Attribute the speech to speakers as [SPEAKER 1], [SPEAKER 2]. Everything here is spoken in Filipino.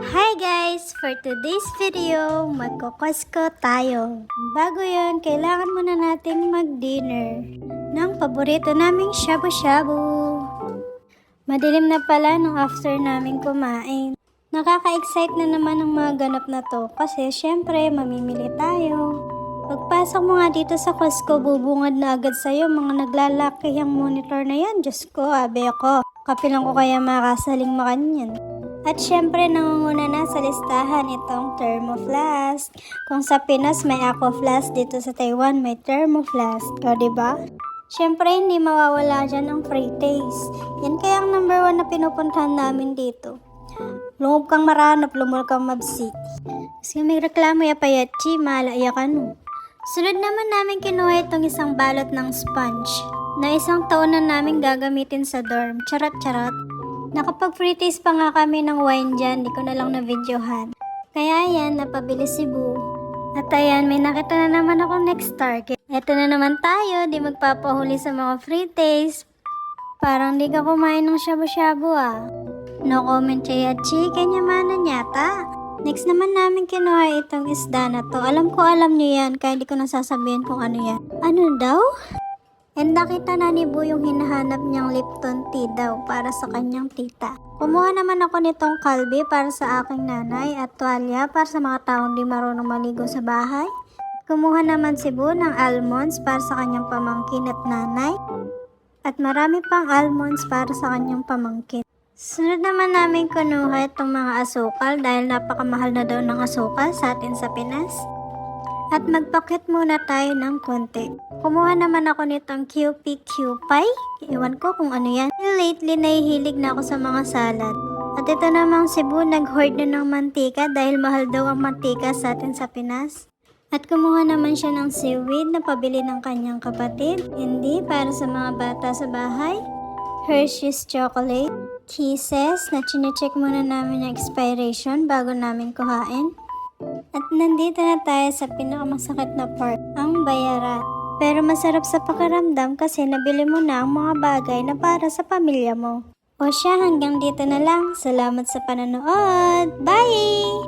[SPEAKER 1] Hi guys! For today's video, magkukusko tayo. Bago yun, kailangan muna nating mag-dinner ng paborito naming shabu-shabu. Madilim na pala nung after namin kumain. Nakaka-excite na naman ang mga ganap na to kasi syempre mamimili tayo. Pagpasok mo nga dito sa Costco, bubungad na agad sa'yo mga naglalaki ang monitor na yan. Diyos ko, abe ako. Kapilang ko kaya makasaling makanyan. At syempre, nangunguna na sa listahan itong thermoflask. Kung sa Pinas may aqua flask, dito sa Taiwan may thermoflask. O, diba? Syempre, hindi mawawala dyan ang free taste. Yan kaya ang number 1 na pinupuntahan namin dito. Lungog kang maranap, lumul kang mabsi. Kasi may reklamo ya payatchi, malaya ka no. Sunod naman namin kinuha itong isang balot ng sponge na isang taon na namin gagamitin sa dorm. Charot-charot. Nakapag-free taste pa nga kami ng wine dyan, di ko na lang na-videohan. Kaya yan, napabili si Boo. At ayan, may nakita na naman ako next target. Eto na naman tayo, di magpapahuli sa mga free taste. Parang di ka kumain ng shabu-shabu ah. No comment siya, chicken yamanan yata. Next naman namin kinuha itong isda na to. Alam nyo yan, kaya di ko nasasabihin kung ano yan. Ano daw? And nakita na ni Boo yung hinahanap niyang Lipton tea daw para sa kanyang tita. Kumuha naman ako nitong kalbi para sa aking nanay at tuwalya para sa mga taong di marunong maligo sa bahay. Kumuha naman si Boo ng almonds para sa kanyang pamangkin at nanay. At marami pang almonds para sa kanyang pamangkin. Sunod naman namin kunuha itong mga asukal dahil napakamahal na daw ng asukal sa atin sa Pinas. At magpakit muna tayo ng konti. Kumuha naman ako nitong QPQ pie. Iwan ko kung ano yan. Lately, nahihilig na ako sa mga salad. At ito namang si Boo nag-hoard na ng mantika dahil mahal daw ang mantika sa atin sa Pinas. At kumuha naman siya ng seaweed na pabili ng kanyang kapatid. Hindi para sa mga bata sa bahay. Hershey's chocolate. Kisses na chinecheck muna namin yung expiration bago namin kuhain. At nandito na tayo sa pinakamasakit na part, ang bayaran. Pero masarap sa pakiramdam kasi nabili mo na ang mga bagay na para sa pamilya mo. O siya, hanggang dito na lang. Salamat sa panonood. Bye!